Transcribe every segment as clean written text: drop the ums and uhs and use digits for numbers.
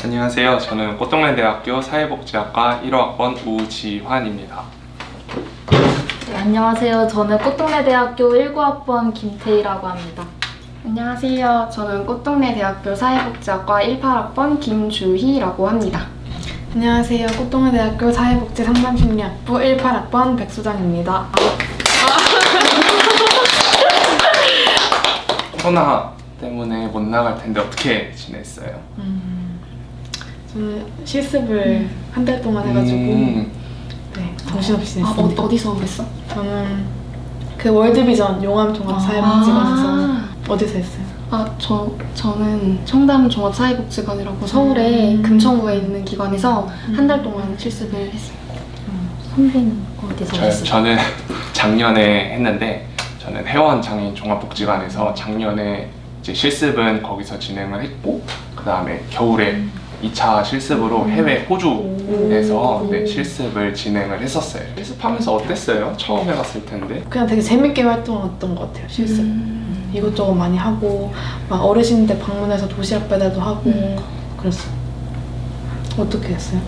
안녕하세요. 저는 꽃동네대학교 사회복지학과 1호학번 우지환입니다. 네, 안녕하세요. 저는 꽃동네대학교 19학번 김태희라고 합니다. 안녕하세요. 저는 꽃동네대학교 사회복지학과 18학번 김주희라고 합니다. 안녕하세요. 꽃동네대학교 사회복지상담심리학부 18학번 백수정입니다. 코로나 때문에 못 나갈 텐데 어떻게 지냈어요? 저는 실습을 한 달 동안 해가지고 네, 정신없이 지냈습니다. 어디서 했어? 저는 그 월드비전 용암종합사회복지관에서 어디서 했어요? 저는 청담 종합사회복지관이라고 서울의 금천구에 있는 기관에서 한 달 동안 실습을 했어요. 선배는 어디서 했어요? 저는 작년에 했는데 저는 회원 장애인 종합복지관에서 작년에 이제 실습은 거기서 진행을 했고 그 다음에 겨울에 2차 실습으로 해외 호주에서 실습을 진행을 했었어요. 실습하면서 어땠어요? 처음 해봤을 텐데. 그냥 되게 재밌게 활동했던 것 같아요. 실습. 이것저것 많이 하고 막 어르신들 방문해서 도시락 배달도 하고 그랬어요. 어떻게 했어요?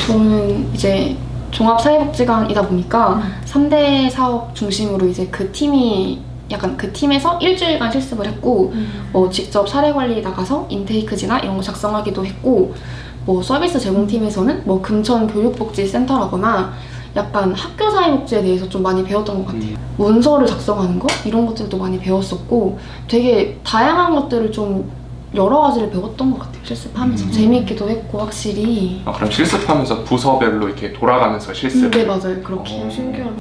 저는 이제 종합사회복지관이다 보니까 3대 사업 중심으로 이제 그 팀이 약간 그 팀에서 일주일간 실습을 했고 뭐 직접 사례 관리 나가서 인테이크지나 이런 거 작성하기도 했고 뭐 서비스 제공팀에서는 뭐 금천 교육복지센터라거나 약간 학교 사회복지에 대해서 좀 많이 배웠던 것 같아요. 문서를 작성하는 거? 이런 것들도 많이 배웠었고 되게 다양한 것들을 좀 여러 가지를 배웠던 것 같아요. 실습하면서 재밌기도 했고 확실히. 그럼 실습하면서 부서별로 이렇게 돌아가면서 실습을? 네 맞아요. 그렇게. 신기하다.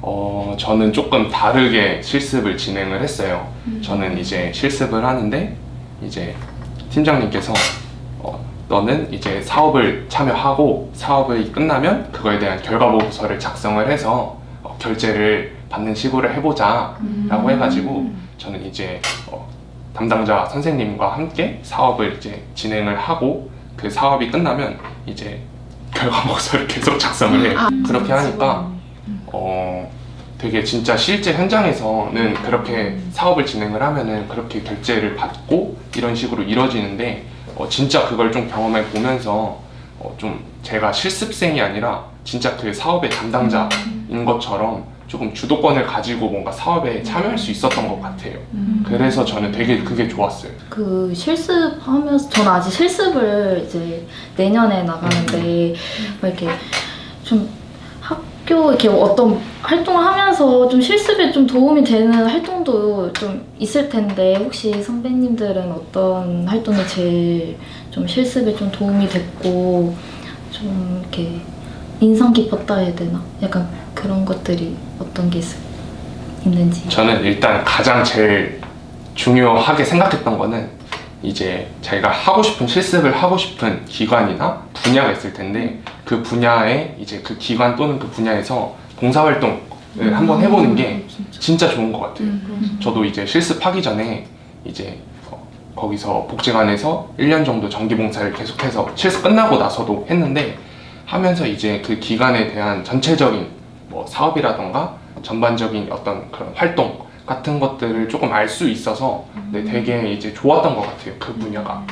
저는 조금 다르게 실습을 진행을 했어요. 저는 이제 실습을 하는데 이제 팀장님께서 너는 이제 사업을 참여하고 사업이 끝나면 그거에 대한 결과 보고서를 작성을 해서 결제를 받는 식으로 해보자 라고 해가지고 저는 이제 담당자 선생님과 함께 사업을 이제 진행을 하고 그 사업이 끝나면 이제 결과 보고서를 계속 작성을 해요. 그렇게 하니까 되게 진짜 실제 현장에서는 그렇게 사업을 진행을 하면은 그렇게 결제를 받고 이런 식으로 이루어지는데 진짜 그걸 좀 경험해 보면서 좀 제가 실습생이 아니라 진짜 그 사업의 담당자인 것처럼 조금 주도권을 가지고 뭔가 사업에 참여할 수 있었던 것 같아요. 그래서 저는 되게 그게 좋았어요. 그 실습하면서 저는 아직 실습을 이제 내년에 나가는데 막 이렇게 좀 학교 이렇게 어떤 활동을 하면서 좀 실습에 좀 도움이 되는 활동도 좀 있을 텐데 혹시 선배님들은 어떤 활동이 제일 좀 실습에 좀 도움이 됐고 좀 이렇게 인상 깊었다 해야 되나? 약간 그런 것들이 어떤 게 있는지. 저는 일단 가장 제일 중요하게 생각했던 거는 이제 자기가 하고 싶은 실습을 하고 싶은 기관이나 분야가 있을 텐데 그 분야에 이제 그 기관 또는 그 분야에서 봉사활동을 한번 해보는 게 진짜 좋은 것 같아요. 저도 이제 실습하기 전에 이제 거기서 복지관에서 1년 정도 정기봉사를 계속해서 실습 끝나고 나서도 했는데 하면서 이제 그 기관에 대한 전체적인 뭐 사업이라던가 전반적인 어떤 그런 활동 같은 것들을 조금 알 수 있어서 되게 이제 좋았던 것 같아요. 그 분야가.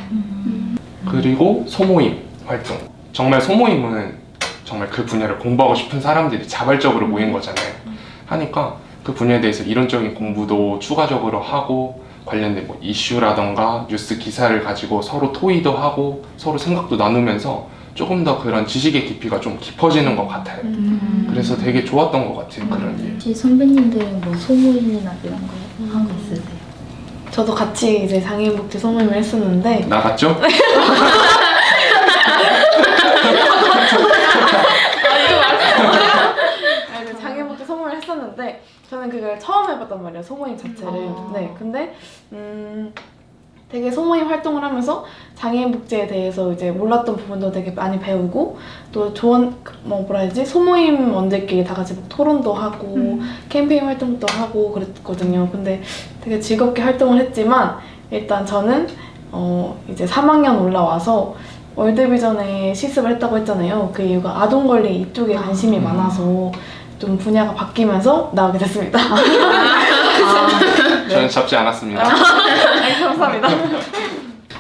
그리고 소모임 활동. 정말 소모임은 정말 그 분야를 공부하고 싶은 사람들이 자발적으로 모인 거잖아요. 하니까 그 분야에 대해서 이론적인 공부도 추가적으로 하고 관련된 뭐 이슈라던가 뉴스 기사를 가지고 서로 토의도 하고 서로 생각도 나누면서 조금 더 그런 지식의 깊이가 좀 깊어지는 것 같아요. 그래서 되게 좋았던 것 같아요. 그런 게. 혹시 선배님들은 뭐 소모임이나 이런 거 한 거 있으세요? 저도 같이 이제 장애인복지 소모임을 했었는데 나갔죠? 장애인복지 소모임을 했었는데 저는 그걸 처음 해봤단 말이에요. 소모임 자체를. 네, 근데 되게 소모임 활동을 하면서 장애인 복지에 대해서 이제 몰랐던 부분도 되게 많이 배우고 또 좋은 소모임원들끼리 다 같이 막 토론도 하고 캠페인 활동도 하고 그랬거든요. 근데 되게 즐겁게 활동을 했지만 일단 저는 이제 3학년 올라와서 월드비전에 실습을 했다고 했잖아요. 그 이유가 아동권리 이쪽에 관심이 많아서 좀 분야가 바뀌면서 나오게 됐습니다. 저는 잡지 않았습니다. 감사합니다.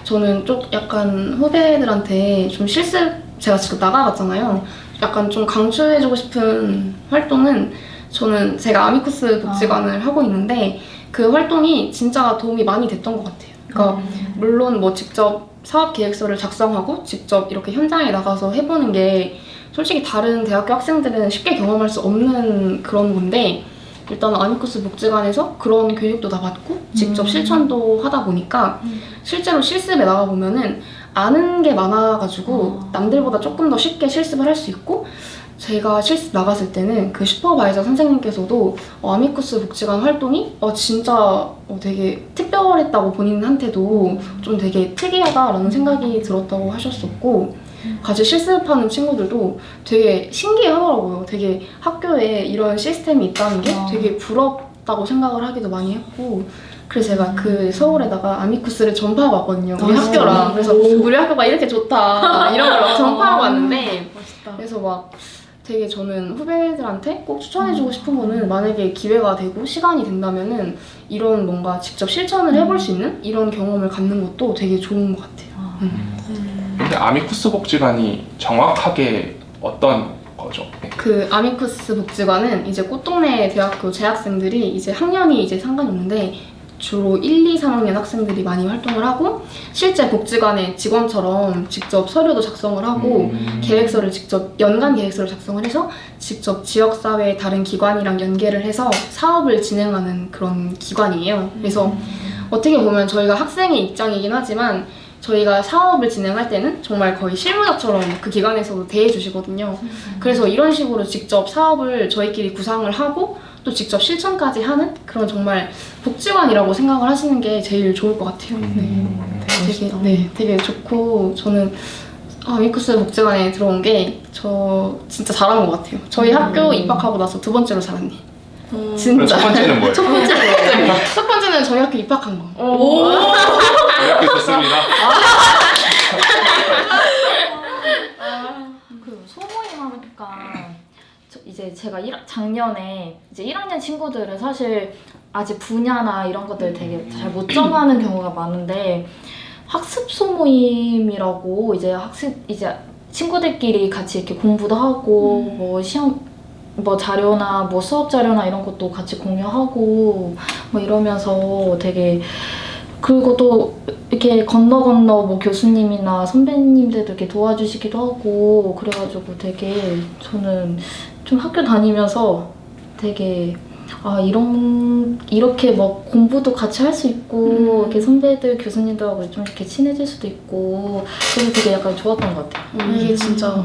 저는 좀 약간 후배들한테 좀 실습, 제가 지금 나가봤잖아요. 약간 좀 강추해주고 싶은 활동은 저는 제가 아미쿠스 복지관을 하고 있는데 그 활동이 진짜 도움이 많이 됐던 것 같아요. 그러니까 물론 뭐 직접 사업 계획서를 작성하고 직접 이렇게 현장에 나가서 해보는 게 솔직히 다른 대학교 학생들은 쉽게 경험할 수 없는 그런 건데 일단 아미쿠스 복지관에서 그런 교육도 다 받고 직접 실천도 하다 보니까 실제로 실습에 나가보면은 아는 게 많아가지고 남들보다 조금 더 쉽게 실습을 할 수 있고 제가 실습 나갔을 때는 그 슈퍼바이저 선생님께서도 아미쿠스 복지관 활동이 진짜 되게 특별했다고 본인한테도 좀 되게 특이하다라는 생각이 들었다고 하셨었고 같이 실습하는 친구들도 되게 신기해하더라고요. 되게 학교에 이런 시스템이 있다는 게 되게 부럽다고 생각을 하기도 많이 했고 그래서 제가 그 서울에다가 아미쿠스를 전파하고 왔거든요. 우리 학교랑. 그래서 우리 학교가 이렇게 좋다 이런 걸 막 전파하고 왔는데 멋있다. 그래서 막 되게 저는 후배들한테 꼭 추천해주고 싶은 거는 만약에 기회가 되고 시간이 된다면은 이런 뭔가 직접 실천을 해볼 수 있는 이런 경험을 갖는 것도 되게 좋은 것 같아요. 근데 아미쿠스 복지관이 정확하게 어떤 거죠? 네. 그 아미쿠스 복지관은 이제 꽃동네 대학교 재학생들이 이제 학년이 이제 상관이 없는데 주로 1, 2, 3학년 학생들이 많이 활동을 하고 실제 복지관의 직원처럼 직접 서류도 작성을 하고 계획서를 직접 연간 계획서를 작성을 해서 직접 지역사회의 다른 기관이랑 연계를 해서 사업을 진행하는 그런 기관이에요. 그래서 어떻게 보면 저희가 학생의 입장이긴 하지만 저희가 사업을 진행할 때는 정말 거의 실무자처럼 그 기관에서도 대해주시거든요. 그래서 이런 식으로 직접 사업을 저희끼리 구상을 하고 또 직접 실천까지 하는 그런 정말 복지관이라고 생각을 하시는 게 제일 좋을 것 같아요. 되게 좋고 저는 아미쿠스 복지관에 들어온 게 저 진짜 잘한 것 같아요. 저희 학교 입학하고 나서 두 번째로 잘한 일. 그럼 진짜. 첫 번째는 뭐예요? 첫 번째는 저희 학교 입학한 거. 이렇게 좋습니다. 그 소모임 하니까 이제 제가 작년에 이제 1학년 친구들은 사실 아직 분야나 이런 것들 되게 잘 못 정하는 경우가 많은데 학습 소모임이라고 이제 친구들끼리 같이 이렇게 공부도 하고 뭐 시험 뭐 자료나 뭐 수업 자료나 이런 것도 같이 공유하고 뭐 이러면서 되게 그리고 또 이렇게 건너 뭐 교수님이나 선배님들도 이렇게 도와주시기도 하고 그래가지고 되게 저는 좀 학교 다니면서 되게 이렇게 뭐 공부도 같이 할 수 있고 이렇게 선배들 교수님들하고 좀 이렇게 친해질 수도 있고 그래서 되게 약간 좋았던 것 같아요. 이게 진짜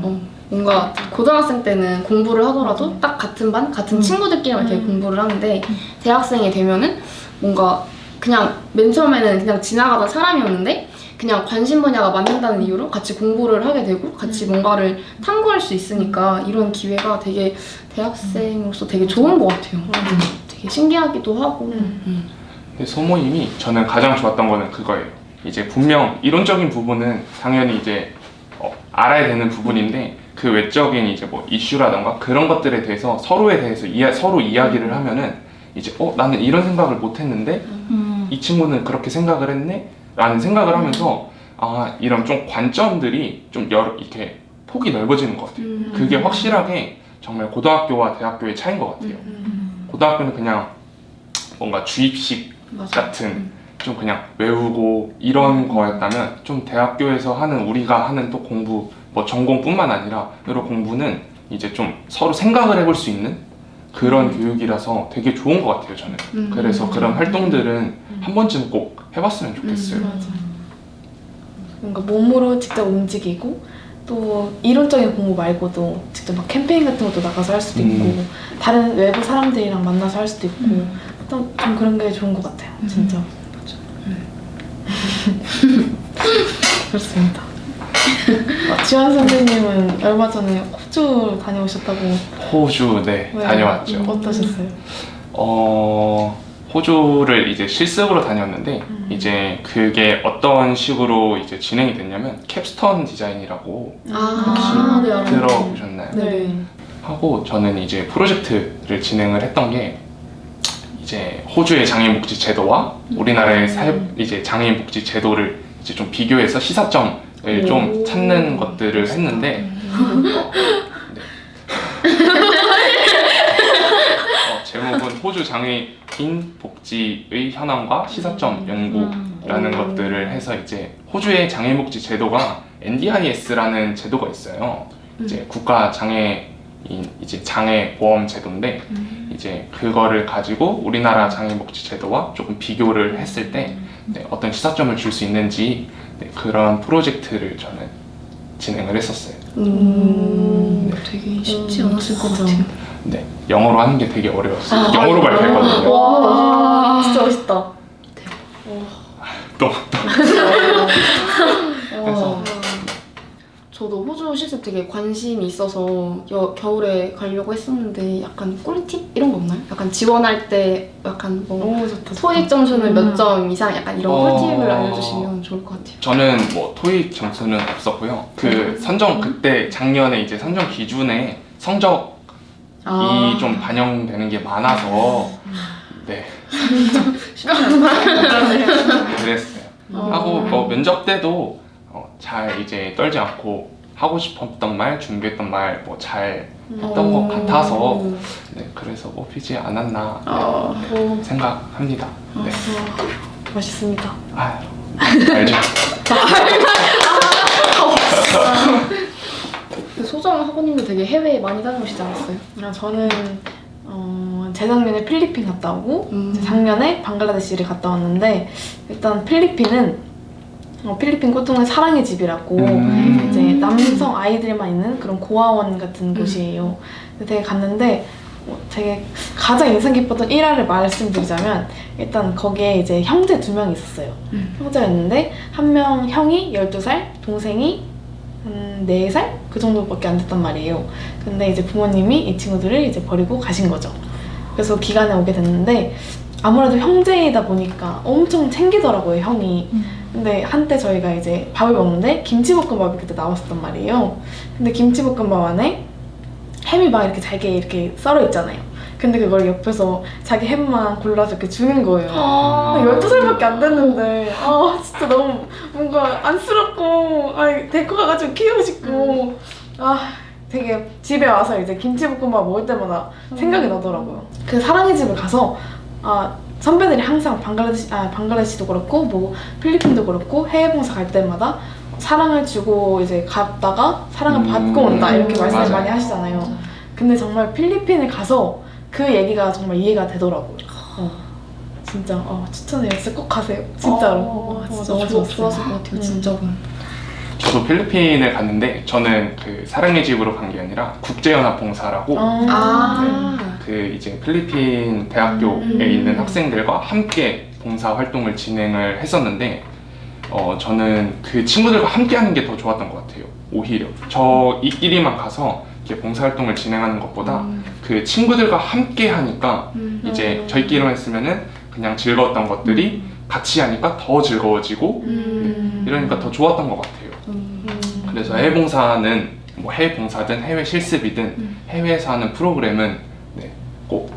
뭔가 고등학생 때는 공부를 하더라도 딱 같은 반, 같은 친구들끼리만 이렇게 공부를 하는데 대학생이 되면은 뭔가 그냥 맨 처음에는 그냥 지나가던 사람이었는데 그냥 관심 분야가 맞는다는 이유로 같이 공부를 하게 되고 같이 뭔가를 탐구할 수 있으니까 이런 기회가 되게 대학생으로서 되게 좋은 것 같아요. 되게 신기하기도 하고. 근데 소모임이 저는 가장 좋았던 거는 그거예요. 이제 분명 이론적인 부분은 당연히 이제 알아야 되는 부분인데 그 외적인 이제 뭐 이슈라던가 그런 것들에 대해서 서로에 대해서 서로 이야기를 하면은 이제 나는 이런 생각을 못 했는데 이 친구는 그렇게 생각을 했네? 라는 생각을 하면서 이런 좀 관점들이 좀 이렇게 폭이 넓어지는 것 같아요. 그게 확실하게 정말 고등학교와 대학교의 차이인 것 같아요. 고등학교는 그냥 뭔가 주입식 같은 좀 그냥 외우고 이런 거였다면 좀 대학교에서 하는 우리가 하는 또 공부 뭐 전공뿐만 아니라 여러 공부는 이제 좀 서로 생각을 해볼 수 있는 그런 교육이라서 되게 좋은 것 같아요 저는. 그래서 그런 활동들은 한 번쯤 꼭 해봤으면 좋겠어요. 맞아. 뭔가 몸으로 직접 움직이고 또 이론적인 공부 말고도 직접 막 캠페인 같은 것도 나가서 할 수도 있고 다른 외부 사람들이랑 만나서 할 수도 있고 좀 그런 게 좋은 것 같아요 진짜. 그렇습니다. 지원 선생님은 얼마 전에 호주 다녀오셨다고. 호주 다녀왔죠. 어떠셨어요? 호주를 이제 실습으로 다녔는데 이제 그게 어떤 식으로 이제 진행이 됐냐면 캡스톤 디자인이라고 혹시 네, 알아요. 들어보셨나요? 네. 하고 저는 이제 프로젝트를 진행을 했던 게 이제 호주의 장애인 복지 제도와 우리나라의 이제 장애인 복지 제도를 이제 좀 비교해서 시사점을 좀 찾는 것들을 했는데 제목은 호주 장애인 복지의 현황과 시사점 연구라는 것들을 해서 이제 호주의 장애인 복지 제도가 NDIS라는 제도가 있어요. 이제 국가 장애인 이제 장애 보험 제도인데 이제 그거를 가지고 우리나라 장애인 복지 제도와 조금 비교를 했을 때 어떤 시사점을 줄 수 있는지 그런 프로젝트를 저는 진행을 했었어요. 되게 쉽지 않았을 것 같아요. 네, 영어로 하는 게 되게 어려웠어요. 영어로 발표했거든요. 와, 진짜 멋있다. 너무 그래서 저도 호주 실습 되게 관심이 있어서 겨울에 가려고 했었는데 약간 꿀팁 이런 거 없나요? 약간 지원할 때 약간 뭐 너무 좋다. 토익 점수는 몇 점 이상 약간 이런 꿀팁을 알려주시면 좋을 것 같아요. 저는 뭐 토익 점수는 없었고요. 그 선정 그때 작년에 이제 선정 기준에 성적이 좀 반영되는 게 많아서 네 그랬어요. 하고 뭐 면접 때도 잘 이제 떨지 않고 하고 싶었던 말, 준비했던 말 뭐 잘 했던 것 같아서 네 그래서 뽑히지 않았나 생각합니다. 네. 멋있습니다. 알죠. 그 소정 학원님도 되게 해외에 많이 다녀오시지 않았어요? 저는 재작년에 필리핀 갔다 오고 작년에 방글라데시를 갔다 왔는데 일단 필리핀은 필리핀 고통의 사랑의 집이라고 이제 남성 아이들만 있는 그런 고아원 같은 곳이에요. 되게 갔는데 되게 가장 인상 깊었던 일화를 말씀드리자면 일단 거기에 이제 형제 2명이 있었어요. 형제가 있는데 한 명 형이 12살, 동생이 한 4살? 그 정도밖에 안 됐단 말이에요. 근데 이제 부모님이 이 친구들을 이제 버리고 가신 거죠. 그래서 기간에 오게 됐는데 아무래도 형제이다 보니까 엄청 챙기더라고요, 형이. 근데 한때 저희가 이제 밥을 먹는데 김치볶음밥이 그때 나왔었단 말이에요. 근데 김치볶음밥 안에 햄이 막 이렇게 잘게 이렇게 썰어 있잖아요. 근데 그걸 옆에서 자기 햄만 골라서 이렇게 주는 거예요. 12살밖에 안 됐는데 진짜 너무 뭔가 안쓰럽고 데리고 가가지고 키우고 싶고 되게 집에 와서 이제 김치볶음밥 먹을 때마다 생각이 나더라고요. 그 사랑의 집을 가서 선배들이 항상 방글라데시도 그렇고 뭐 필리핀도 그렇고 해외 봉사 갈 때마다 사랑을 주고 이제 갔다가 사랑을 받고 온다 이렇게 말씀을 많이 하시잖아요. 근데 정말 필리핀에 가서 그 얘기가 정말 이해가 되더라고요. 진짜 추천해요. 진짜 꼭 가세요. 진짜로. 진짜 너무 좋았을 것 같아요. 진짜로. 저도 필리핀을 갔는데 저는 그 사랑의 집으로 간 게 아니라 국제연합 봉사라고 그 이제 필리핀 대학교에 있는 학생들과 함께 봉사 활동을 진행을 했었는데 저는 그 친구들과 함께 하는 게 더 좋았던 것 같아요. 오히려 저이끼리만 가서 이렇게 봉사 활동을 진행하는 것보다 그 친구들과 함께 하니까 이제 저희끼리만 했으면은 그냥 즐거웠던 것들이 같이 하니까 더 즐거워지고 이러니까 더 좋았던 것 같아요. 그래서 해외 봉사는 뭐 해외 봉사든 해외 실습이든 해외에서 하는 프로그램은 꼭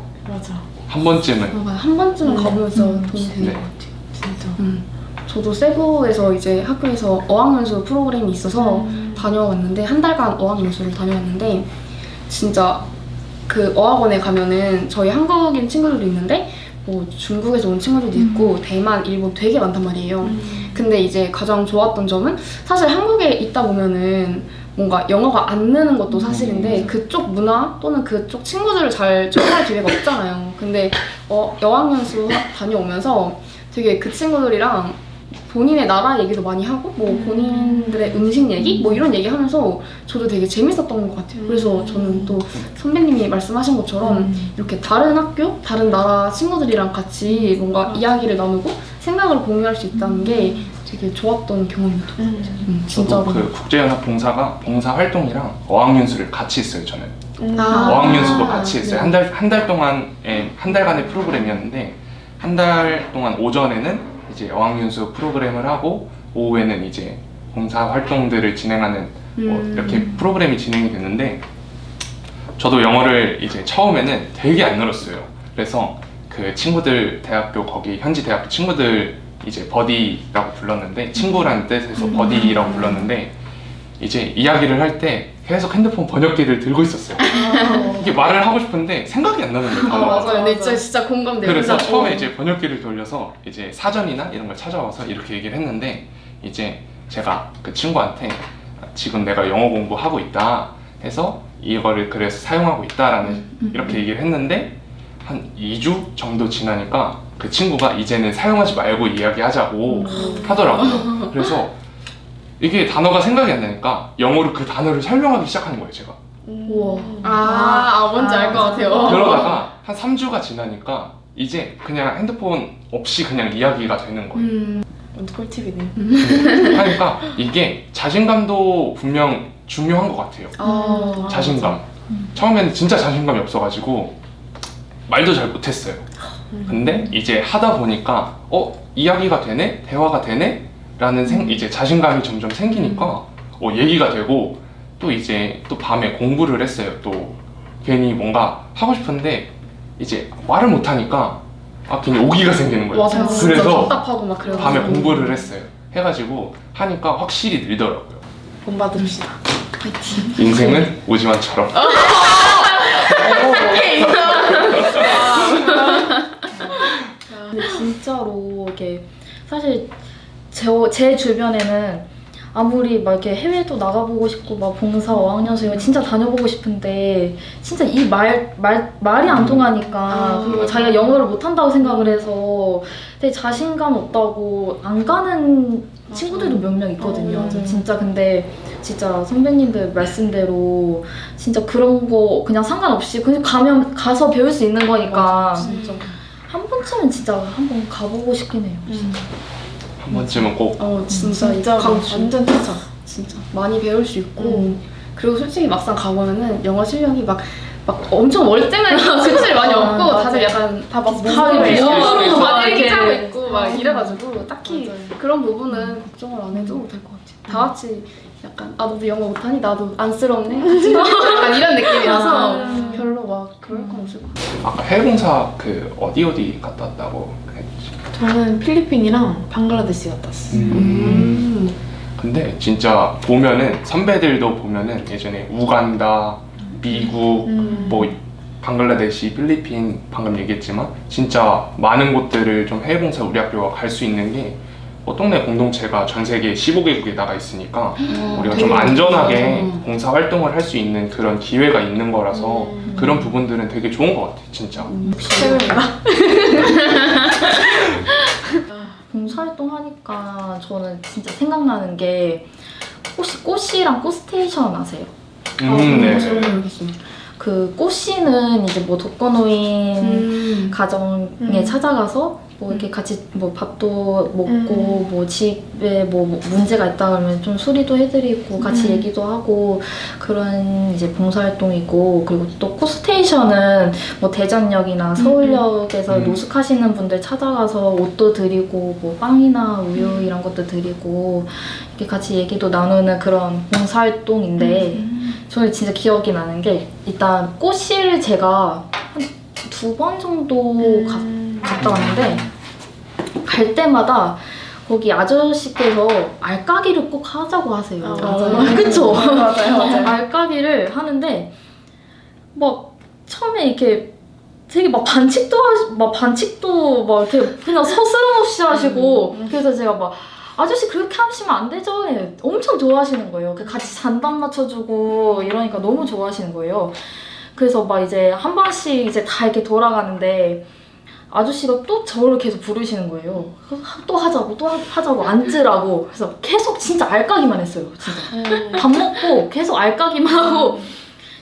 한 번쯤은 한 번쯤은 가보면서 도움이 되는 것 같아요. 진짜. 저도 세부에서 이제 학교에서 어학연수 프로그램이 있어서 다녀왔는데 한 달간 어학연수를 다녀왔는데 진짜 그 어학원에 가면은 저희 한국인 친구들도 있는데 뭐 중국에서 온 친구들도 있고 대만, 일본 되게 많단 말이에요. 근데 이제 가장 좋았던 점은 사실 한국에 있다 보면은 뭔가 영어가 안 느는 것도 사실인데 그쪽 문화 또는 그쪽 친구들을 잘 접할 기회가 없잖아요. 근데 어학연수 다녀오면서 되게 그 친구들이랑 본인의 나라 얘기도 많이 하고 뭐 본인들의 음식 얘기 뭐 이런 얘기 하면서 저도 되게 재밌었던 것 같아요. 그래서 저는 또 선배님이 말씀하신 것처럼 이렇게 다른 학교, 다른 나라 친구들이랑 같이 뭔가 이야기를 나누고 생각을 공유할 수 있다는 게 되게 좋았던 경험이었던 것 같아요. 진짜로. 저도 그 국제연합 봉사가 봉사 활동이랑 어학연수를 같이 했어요. 저는 어학연수도 같이 했어요. 한 달 동안의 한 달간의 프로그램이었는데 한 달 동안 오전에는 이제 어학연수 프로그램을 하고 오후에는 이제 봉사 활동들을 진행하는 뭐 이렇게 프로그램이 진행이 됐는데 저도 영어를 이제 처음에는 되게 안 늘었어요. 그래서 그 친구들 대학교 거기 현지 대학교 친구들이랑 이제 버디라고 불렀는데 친구라는 뜻에서 버디라고 불렀는데 이제 이야기를 할 때 계속 핸드폰 번역기를 들고 있었어요. 이게 말을 하고 싶은데 생각이 안 나는 거예요. 단어가. 맞아요. 근데 진짜 공감돼요. 그래서 진짜. 처음에 이제 번역기를 돌려서 이제 사전이나 이런 걸 찾아와서 이렇게 얘기를 했는데 이제 제가 그 친구한테 지금 내가 영어 공부하고 있다 해서 이거를 그래서 사용하고 있다라는 이렇게 얘기를 했는데 한 2주 정도 지나니까 그 친구가 이제는 사용하지 말고 이야기하자고 하더라고요. 그래서 이게 단어가 생각이 안 나니까 영어로 그 단어를 설명하기 시작하는 거예요, 제가. 우와. 뭔지 알 것 같아요. 그러다가 한 3주가 지나니까 이제 그냥 핸드폰 없이 그냥 이야기가 되는 거예요. 꿀팁이네요. 하니까 이게 자신감도 분명 중요한 것 같아요. 자신감. 처음에는 진짜 자신감이 없어가지고 말도 잘 못했어요. 근데 이제 하다 보니까 이야기가 되네? 대화가 되네? 라는 이제 자신감이 점점 생기니까 얘기가 되고 또 이제 또 밤에 공부를 했어요. 또 괜히 뭔가 하고 싶은데 이제 말을 못하니까 괜히 오기가 생기는 거예요. 맞아요. 진짜 그래서 답답하고 막 그래요. 밤에 공부를 했어요. 해가지고 하니까 확실히 늘더라고요. 본받읍시다. 인생은 오지환처럼. 근데 진짜로 이게 사실 제 주변에는 아무리 막 이렇게 해외도 나가보고 싶고 막 봉사 어학연수 진짜 다녀보고 싶은데 진짜 이 말이 안 통하니까 그리고 자기가 영어를 못한다고 생각을 해서 되게 자신감 없다고 안 가는 친구들도 몇 명 있거든요. 진짜 근데 진짜 선배님들 말씀대로 진짜 그런 거 그냥 상관없이 그냥 가서 배울 수 있는 거니까 진짜. 한 번쯤은 진짜 한번 가보고 싶긴 해요. 한 번쯤은 꼭. 진짜 완전 추천. 진짜 많이 배울 수 있고 그리고 솔직히 막상 가보면은 영어 실력이 막 엄청 멀쩡하니까 수준이 많이 없고 다들 약간 다막 있고, 많이 이렇게. 하고 있고 막 이래가지고 딱히 맞아요. 그런 부분은 걱정을 안 해도 될 것 같아요. 다 같이 약간 너도 영어 못하니 나도 안쓰럽네 같이 약간 이런 느낌이라서 별로 막 그럴 건 없을 것 같아요. 아까 해외봉사 어디 갔다 왔다고 했지? 저는 필리핀이랑 방글라데시 갔다 왔어요. 근데 진짜 보면은 선배들도 보면은 예전에 우간다, 미국, 뭐 방글라데시, 필리핀 방금 얘기했지만 진짜 많은 곳들을 좀 해외봉사 우리 학교가 갈 수 있는 게 동네 공동체가 전 세계 15개국에 나가 있으니까 우리가 좀 안전하게 봉사 활동을 할 수 있는 그런 기회가 있는 거라서 그런 부분들은 되게 좋은 것 같아요, 진짜. 최고입니다. 봉사활동 하니까 저는 진짜 생각나는 게 혹시 꽃씨랑 꽃스테이션 아세요? 네. 그 꽃씨는 이제 뭐 독거노인 가정에 찾아가서 뭐 이렇게 같이 뭐 밥도 먹고 뭐 집에 뭐 문제가 있다 그러면 좀 수리도 해드리고 같이 얘기도 하고 그런 이제 봉사활동이고 그리고 또 꽃스테이션은 뭐 대전역이나 서울역에서 노숙하시는 분들 찾아가서 옷도 드리고 뭐 빵이나 우유 이런 것도 드리고 이렇게 같이 얘기도 나누는 그런 봉사활동인데 저는 진짜 기억이 나는 게 일단 꽃씨를 제가 한 2번 정도 갔다 왔는데 갈 때마다 거기 아저씨께서 알까기를 꼭 하자고 하세요. 맞아요. 그쵸? 맞아요. 알까기를 하는데 막 처음에 이렇게 되게 막 반칙도 막 이렇게 그냥 서스럼없이 하시고 그래서 제가 막 아저씨 그렇게 하시면 안 되죠. 엄청 좋아하시는 거예요. 같이 잔담 맞춰주고 이러니까 너무 좋아하시는 거예요. 그래서 막 이제 한 번씩 이제 다 이렇게 돌아가는데 아저씨가 또 저를 계속 부르시는 거예요. 또 하자고 앉으라고. 그래서 계속 진짜 알까기만 했어요. 진짜 밥 먹고 계속 알까기만 하고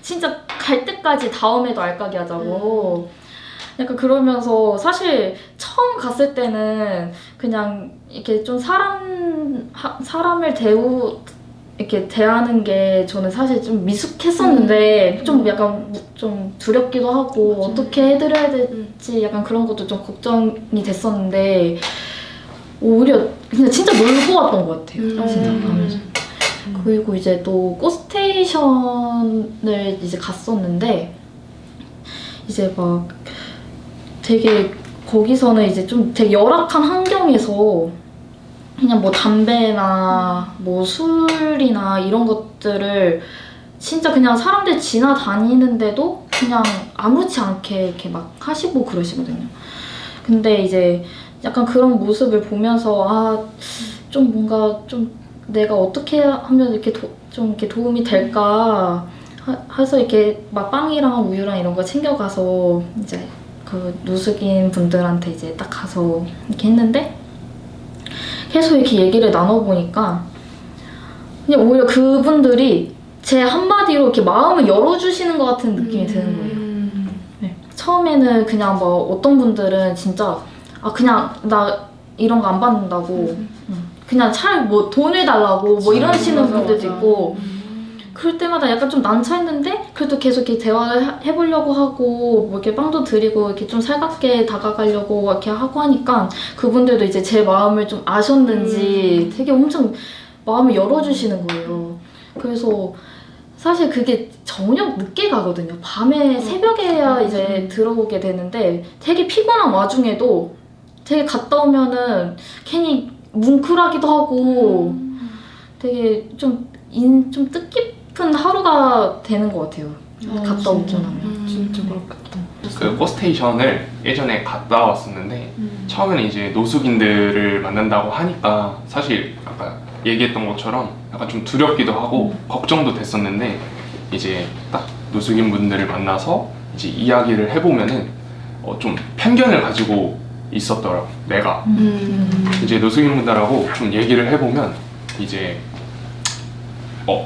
진짜 갈 때까지 다음에도 알까기 하자고. 약간 그러면서 사실 처음 갔을 때는 그냥 이렇게 좀 사람을 이렇게 대하는 게 저는 사실 좀 미숙했었는데 좀 약간 좀 두렵기도 하고 어떻게 해드려야 될지 약간 그런 것도 좀 걱정이 됐었는데 오히려 그냥 진짜 놀고 왔던 것 같아요. 진짜 가면서. 그리고 이제 또 꽃스테이션을 이제 갔었는데 이제 막 되게 거기서는 이제 좀 되게 열악한 환경에서 그냥 뭐 담배나 뭐 술이나 이런 것들을 진짜 그냥 사람들 지나다니는데도 그냥 아무렇지 않게 이렇게 막 하시고 그러시거든요. 근데 이제 약간 그런 모습을 보면서 좀 뭔가 좀 내가 어떻게 하면 이렇게 좀 이렇게 도움이 될까 해서 이렇게 막 빵이랑 우유랑 이런 거 챙겨가서 이제 그 노숙인 분들한테 이제 딱 가서 이렇게 했는데 계속 이렇게 얘기를 나눠보니까 그냥 오히려 그분들이 제 한마디로 이렇게 마음을 열어주시는 것 같은 느낌이 드는 거예요. 네. 처음에는 그냥 뭐 어떤 분들은 진짜 그냥 나 이런 거 안 받는다고 그냥 차라리 뭐 돈을 달라고 뭐 이러시는 분들도 있고 그럴 때마다 약간 좀 난처했는데 그래도 계속 이렇게 대화를 해보려고 하고 뭐 이렇게 빵도 드리고 이렇게 좀 살갑게 다가가려고 이렇게 하고 하니까 그분들도 이제 제 마음을 좀 아셨는지 되게 엄청 마음을 열어주시는 거예요. 그래서 사실 그게 저녁 늦게 가거든요. 밤에 새벽에야 이제 들어오게 되는데 되게 피곤한 와중에도 되게 갔다 오면은 괜히 뭉클하기도 하고 되게 좀 뜻깊은 하루가 되는 것 같아요. 갔다 오고 나면. 진짜 그렇겠다. 그 꽃스테이션을 예전에 갔다 왔었는데 처음에는 이제 노숙인들을 만난다고 하니까 사실 아까 얘기했던 것처럼 약간 좀 두렵기도 하고 걱정도 됐었는데 이제 딱 노숙인 분들을 만나서 이제 이야기를 해보면은 좀 편견을 가지고 있었더라고 내가. 이제 노숙인 분들하고 좀 얘기를 해보면 이제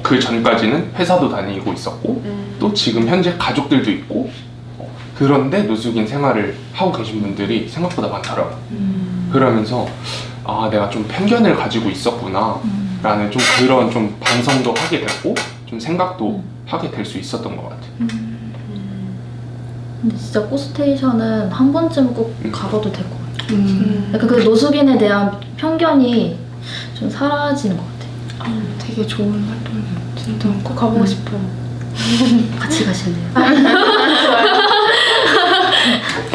그 전까지는 회사도 다니고 있었고 또 지금 현재 가족들도 있고 그런데 노숙인 생활을 하고 계신 분들이 생각보다 많더라고. 그러면서 내가 좀 편견을 가지고 있었구나 라는 좀 그런 좀 반성도 하게 됐고 좀 생각도 하게 될 수 있었던 것 같아. 근데 진짜 꽃스테이션은 한 번쯤 꼭 가봐도 될 것 같아요. 약간 그 노숙인에 대한 편견이 좀 사라지는 것 같아요. 되게 좋은 활동이에요. 진짜 꼭 가보고 싶어. 같이 가실래요?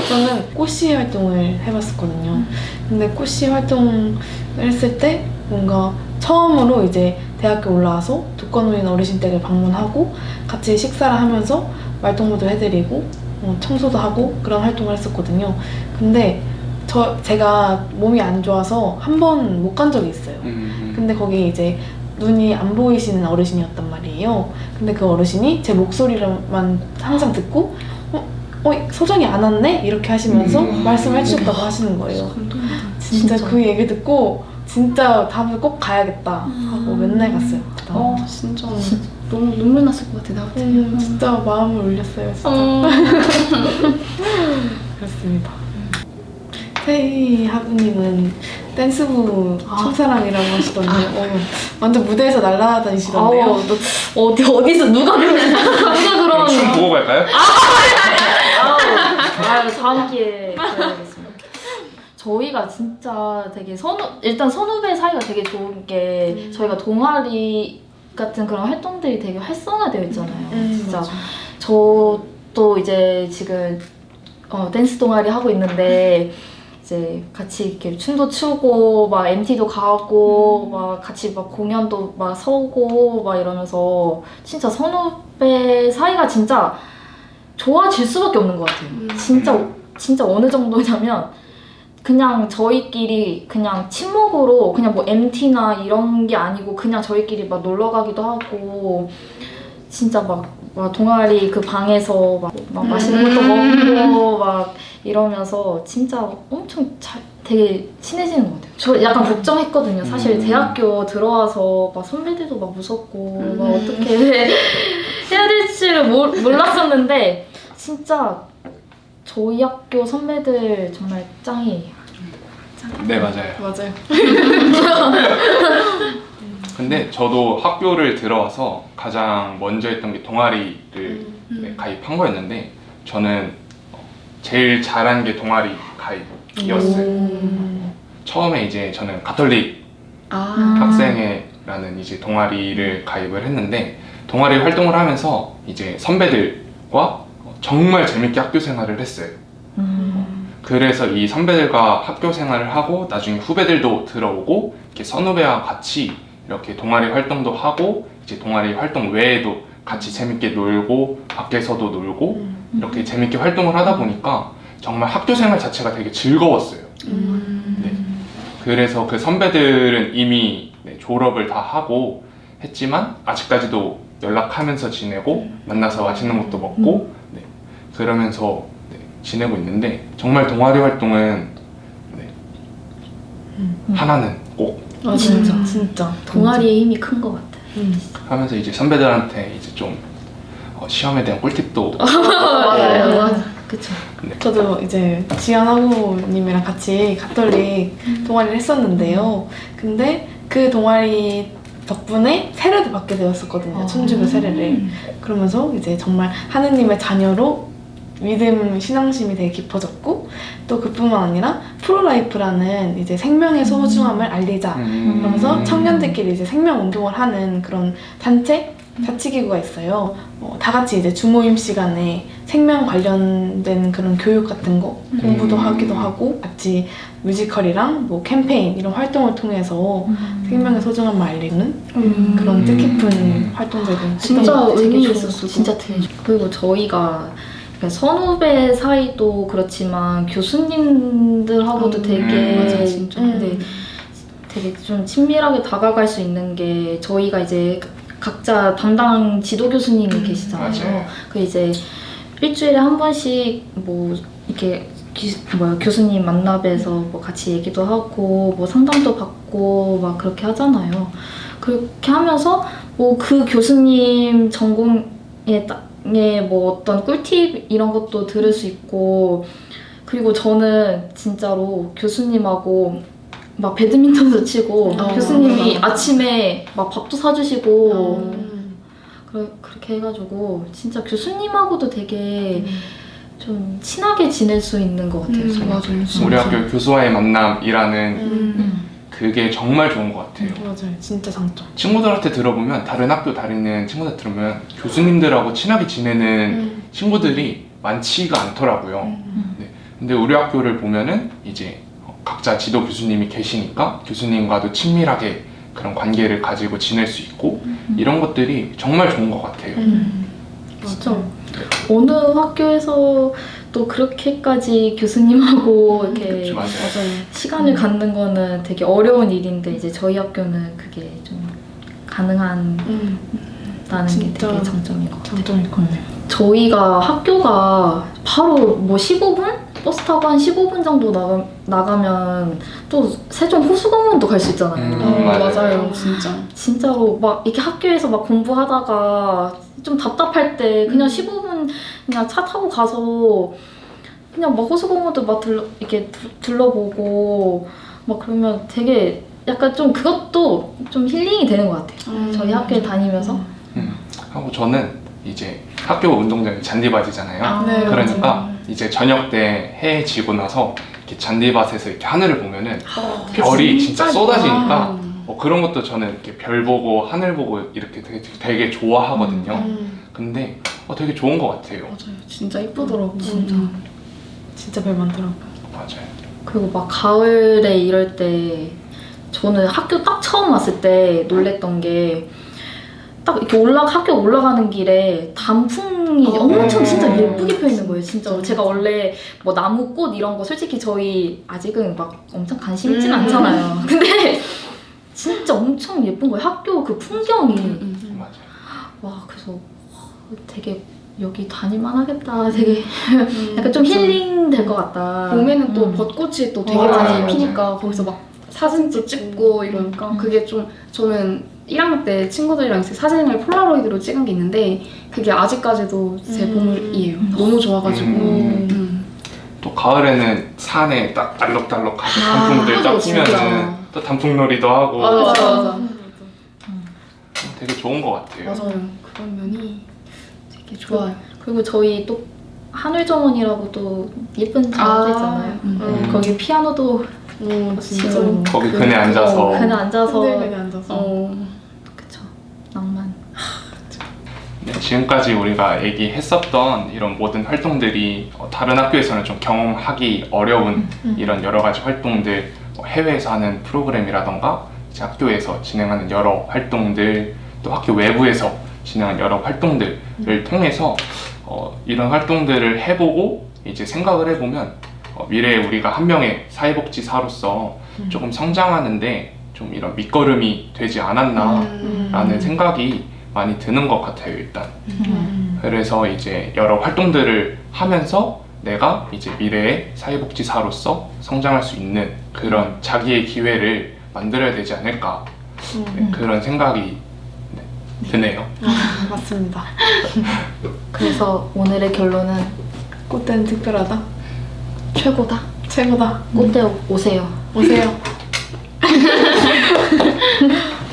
저는 꽃씨 활동을 해봤었거든요. 근데 꽃씨 활동을 했을 때 뭔가 처음으로 이제 대학교 올라와서 독거노인 어르신 댁을 방문하고 같이 식사를 하면서 말동무도 해드리고 청소도 하고 그런 활동을 했었거든요. 근데 제가 몸이 안 좋아서 한 번 못 간 적이 있어요. 근데 거기 이제 눈이 안 보이시는 어르신이었단 말이에요. 근데 그 어르신이 제 목소리만 항상 듣고 소정이 안 왔네? 이렇게 하시면서 말씀을 해주셨다고 하시는 거예요. 진짜 그 얘기 듣고 진짜 다음에 꼭 가야겠다 하고 맨날 갔어요. 진짜 너무 눈물 났을 것 같아 나 같으면. 진짜 마음을 울렸어요. 진짜. 그렇습니다. 세희 하부님은 댄스부 첫사랑이라고 하시던데 완전 무대에서 날아다니시던데요. 어디서 누가 그러는 춤 보고 갈까요? 다음 기회에 그래야겠습니다. 저희가 진짜 되게 일단 선후배 사이가 되게 좋은 게 저희가 동아리 같은 그런 활동들이 되게 활성화되어 있잖아요. 진짜 맞아. 저도 이제 지금 댄스 동아리 하고 있는데 이제 같이 이렇게 춤도 추고 막 MT도 가고 막 같이 막 공연도 막 서고 막 이러면서 진짜 선후배 사이가 진짜 좋아질 수밖에 없는 것 같아요. 진짜 어느 정도냐면 그냥 저희끼리 그냥 친목으로 그냥 뭐 MT나 이런 게 아니고 그냥 저희끼리 막 놀러 가기도 하고 진짜 막 동아리 그 방에서 막 맛있는 것도 먹고 막 이러면서 진짜 엄청 되게 친해지는 것 같아요. 저 약간 걱정했거든요. 사실 대학교 들어와서 막 선배들도 막 무섭고 막 어떻게 해야 될지를 몰랐었는데 진짜 저희 학교 선배들 정말 짱이에요. 네, 맞아요. 맞아요. 근데 저도 학교를 들어와서 가장 먼저 했던 게 동아리를 가입한 거였는데 저는 제일 잘한 게 동아리 가입이었어요. 처음에 이제 저는 가톨릭 학생회라는 이제 동아리를 가입을 했는데 동아리 활동을 하면서 이제 선배들과 정말 재밌게 학교 생활을 했어요. 그래서 이 선배들과 학교 생활을 하고 나중에 후배들도 들어오고 이렇게 선후배와 같이 이렇게 동아리 활동도 하고 이제 동아리 활동 외에도 같이 재밌게 놀고 밖에서도 놀고 이렇게 재밌게 활동을 하다 보니까 정말 학교 생활 자체가 되게 즐거웠어요. 네. 그래서 그 선배들은 이미 네, 졸업을 다 하고 했지만 아직까지도 연락하면서 지내고 만나서 맛있는 것도 먹고 네, 그러면서 네, 지내고 있는데 정말 동아리 활동은 네, 하나는 꼭 진짜. 진짜 동아리의 힘이 큰 것 같아요. 하면서 이제 선배들한테 이제 좀 시험에 대한 꿀팁도 맞아요. 맞아. 그쵸. 저도 이제 지연하고님이랑 같이 가톨릭 동아리를 했었는데요. 근데 그 동아리 덕분에 세례도 받게 되었었거든요. 천주교 세례를. 그러면서 이제 정말 하느님의 자녀로 믿음, 신앙심이 되게 깊어졌고 또 그뿐만 아니라 프로라이프라는 이제 생명의 소중함을 알리자. 그러면서 청년들끼리 이제 생명 운동을 하는 그런 단체 자치기구가 있어요. 다 같이 이제 주모임 시간에 생명 관련된 그런 교육 같은 거 공부도 하기도 하고 같이 뮤지컬이랑 뭐 캠페인 이런 활동을 통해서 생명의 소중함을 알리는 그런 뜻깊은 활동들을 진짜 의미 되게 있었어. 진짜 되게 좋 그리고 저희가 선후배 사이도 그렇지만 교수님들하고도 되게 맞아, 진짜. 네, 되게 좀 친밀하게 다가갈 수 있는 게 저희가 이제 각자 담당 지도 교수님이 계시잖아요. 맞아요. 그 이제 일주일에 한 번씩 뭐 이렇게 교수님 만나뵈서 뭐 같이 얘기도 하고 뭐 상담도 받고 막 그렇게 하잖아요. 그렇게 하면서 뭐 그 교수님 전공에 뭐 어떤 꿀팁 이런 것도 들을 수 있고 그리고 저는 진짜로 교수님하고 막 배드민턴도 치고 교수님이 아침에 막 밥도 사주시고 그렇게 해가지고 진짜 교수님하고도 되게 좀 친하게 지낼 수 있는 것 같아요. 저희 맞아요. 우리 학교 교수와의 만남이라는 그게 정말 좋은 것 같아요. 맞아요. 진짜 장점. 친구들한테 들어보면 다른 학교 다니는 친구들 들으면 교수님들하고 친하게 지내는 친구들이 많지가 않더라고요. 네. 근데 우리 학교를 보면은 이제 각자 지도 교수님이 계시니까 교수님과도 친밀하게 그런 관계를 가지고 지낼 수 있고 이런 것들이 정말 좋은 것 같아요. 진짜 어느 학교에서 또 그렇게까지 교수님하고 이렇게 맞아요. 시간을 갖는 거는 되게 어려운 일인데 이제 저희 학교는 그게 좀 가능한 다는 게 진짜 되게 장점인 것 같아요. 장점일 거네요. 저희가 학교가 바로 뭐 15분? 버스 타고 한 15분 정도 나가면 또 세종 호수공원도 갈 수 있잖아요. 맞아요. 진짜. 진짜로 막 이렇게 학교에서 막 공부하다가 좀 답답할 때 그냥 15분 그냥 차 타고 가서 그냥 막 호수공원도 막 이렇게 둘러보고 막 그러면 되게 약간 좀 그것도 좀 힐링이 되는 것 같아요. 저희 학교에 다니면서. 하고 저는 이제 학교 운동장이 잔디밭이잖아요. 네, 그러니까 맞아요. 이제 저녁 때 해 지고 나서 이렇게 잔디밭에서 이렇게 하늘을 보면은 별이 진짜 쏟아지니까 그런 것도 저는 이렇게 별 보고 하늘 보고 이렇게 되게 좋아하거든요. 근데 되게 좋은 것 같아요. 맞아요. 진짜 이쁘더라고. 진짜 별 많더라고요. 맞아요. 그리고 막 가을에 이럴 때 저는 학교 딱 처음 왔을 때 놀랬던 게 딱 이렇게 학교 올라가는 길에 단풍이 엄청 진짜 예쁘게 펴 있는 거예요. 진짜 제가 원래 뭐 나무, 꽃 이런 거 솔직히 저희 아직은 막 엄청 관심 있진 않잖아요. 근데 진짜 엄청 예쁜 거예요. 학교 그 풍경이. 맞아요. 와 그래서 되게 여기 다닐만 하겠다. 되게 약간 좀 힐링 될 것 같다. 봄에는 또 벚꽃이 또 되게 맞아요. 많이 피니까 거기서 막 사진도 찍고 이러니까 그게 좀 저는 1학년 때 친구들이랑 사진을 폴라로이드로 찍은 게 있는데 그게 아직까지도 제 보물이에요. 너무 좋아가지고 또 가을에는 산에 딱 알록달록 단풍들 딱 피면은 또 단풍놀이도 하고 맞아. 되게 좋은 것 같아요. 맞아요. 그런 면이 되게 좋아요. 그리고 저희 또 하늘정원이라고 또 예쁜 정원도 있잖아요. 거기 피아노도 진짜. 거기 그네 앉아서 그네 앉아서 흔들흔들 앉아서. 그쵸 낭만. 네, 지금까지 우리가 얘기했었던 이런 모든 활동들이 다른 학교에서는 좀 경험하기 어려운 이런 여러 가지 활동들, 해외에서 하는 프로그램이라던가 이제 학교에서 진행하는 여러 활동들, 또 학교 외부에서 진행하는 여러 활동들을 통해서 이런 활동들을 해보고 이제 생각을 해보면 미래에 우리가 한 명의 사회복지사로서 조금 성장하는데 좀 이런 밑거름이 되지 않았나라는 생각이 많이 드는 것 같아요, 일단. 그래서 이제 여러 활동들을 하면서 내가 이제 미래의 사회복지사로서 성장할 수 있는 그런 자기의 기회를 만들어야 되지 않을까, 네, 그런 생각이 드네요. 맞습니다. 그래서 오늘의 결론은 꽃대는 특별하다. 최고다. 최고다. 꽃대 오세요. 오세요.